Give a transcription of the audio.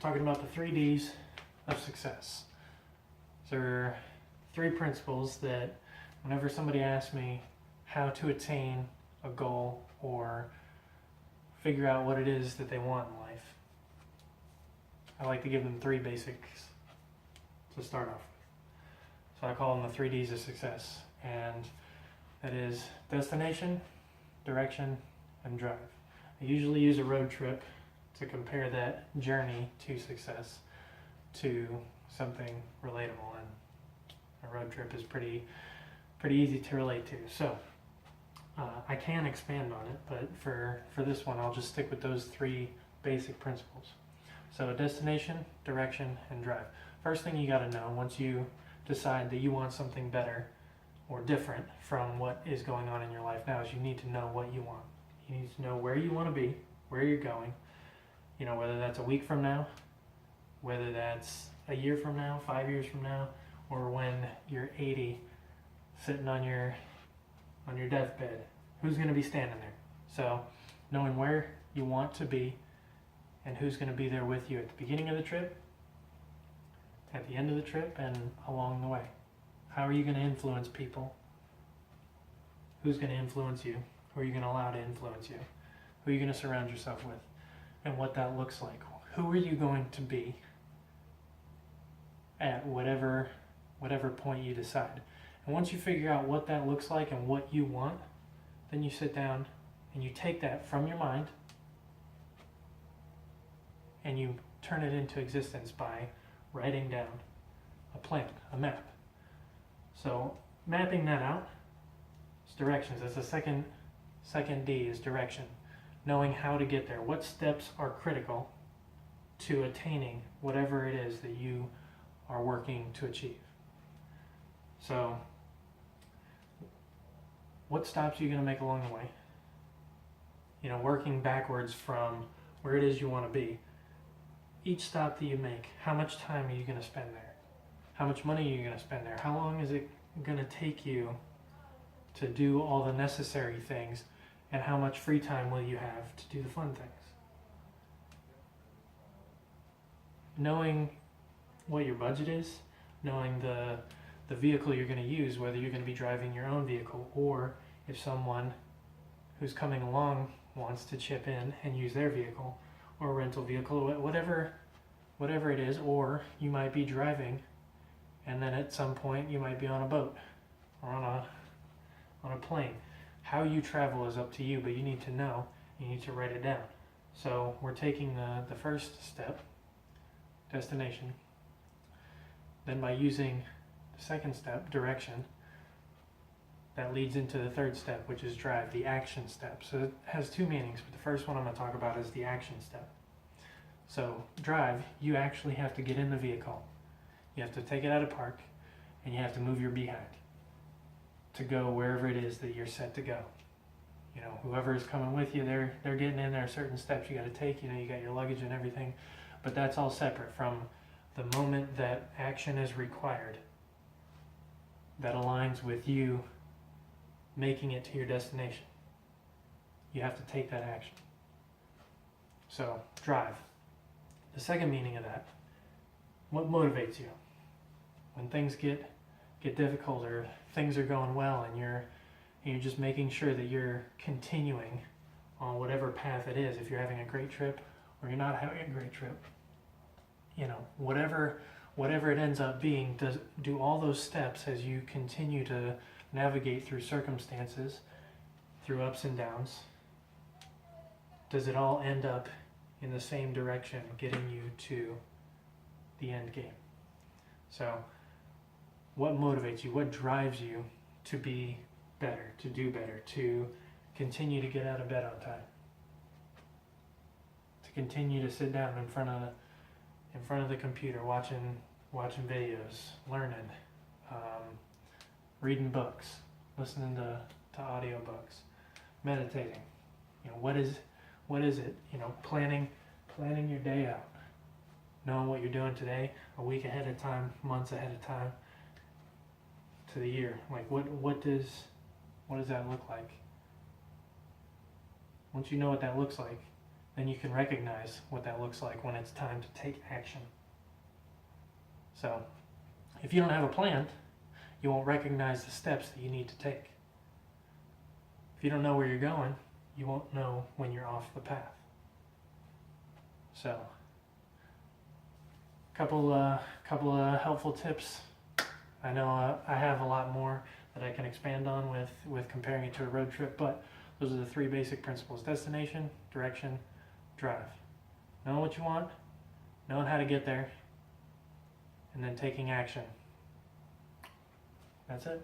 talking about the 3 Ds of success. There are 3 principles that whenever somebody asks me how to attain a goal or figure out what it is that they want in life, I like to give them 3 basics to start off with. So I call them the 3 Ds of success, and that is destination, direction, and drive. I usually use a road trip to compare that journey to success to something relatable, and a road trip is pretty easy to relate to. So I can expand on it, but for this one I'll just stick with those 3 basic principles. So destination, direction, and drive. First thing you got to know once you decide that you want something better or different from what is going on in your life now is you need to know what you want. You need to know where you want to be, where you're going, you know, whether that's a week from now, whether that's a year from now, 5 years from now, or when you're 80 sitting on your deathbed, who's going to be standing there? So knowing where you want to be and who's going to be there with you at the beginning of the trip, at the end of the trip, and along the way. How are you going to influence people? Who's going to influence you? Who are you going to allow to influence you? Who are you going to surround yourself with? And what that looks like. Who are you going to be at whatever point you decide? And once you figure out what that looks like and what you want, then you sit down and you take that from your mind and you turn it into existence by writing down a plan, a map. So mapping that out is directions. That's the second D is direction. Knowing how to get there. What steps are critical to attaining whatever it is that you are working to achieve. So what stops are you going to make along the way? You know, working backwards from where it is you want to be. Each stop that you make, how much time are you going to spend there? How much money are you going to spend there? How long is it going to take you to do all the necessary things? And how much free time will you have to do the fun things? Knowing what your budget is, knowing the vehicle you're going to use, whether you're going to be driving your own vehicle or if someone who's coming along wants to chip in and use their vehicle or a rental vehicle, whatever it is, or you might be driving and then at some point you might be on a boat or on a plane. How you travel is up to you, but you need to know, you need to write it down. So we're taking the first step, destination, then by using the second step, direction, that leads into the third step, which is drive, the action step. So it has 2 meanings, but the first one I'm going to talk about is the action step. So drive, you actually have to get in the vehicle. You have to take it out of park, and you have to move your behind to go wherever it is that you're set to go. You know, whoever is coming with you, they're getting in. There are certain steps you got to take. You know, you got your luggage and everything, but that's all separate from the moment that action is required. That aligns with you making it to your destination. You have to take that action. So drive. The second meaning of that, what motivates you when things get difficult or things are going well and you're just making sure that you're continuing on whatever path it is. If you're having a great trip or you're not having a great trip, you know, whatever it ends up being, do all those steps as you continue to navigate through circumstances, through ups and downs, does it all end up in the same direction, getting you to the end game? So what motivates you? What drives you to be better, to do better, to continue to get out of bed on time, to continue to sit down in front of the computer, watching videos, learning, reading books, listening to audiobooks, meditating? You know, what is it? You know, planning your day out, knowing what you're doing today, a week ahead of time, months ahead of time, to the year. Like what does that look like? Once you know what that looks like, then you can recognize what that looks like when it's time to take action. So if you don't have a plan, you won't recognize the steps that you need to take. If you don't know where you're going, you won't know when you're off the path. So, couple of helpful tips. I know I have a lot more that I can expand on with comparing it to a road trip, but those are the three basic principles: destination, direction, drive. Knowing what you want, knowing how to get there, and then taking action. That's it.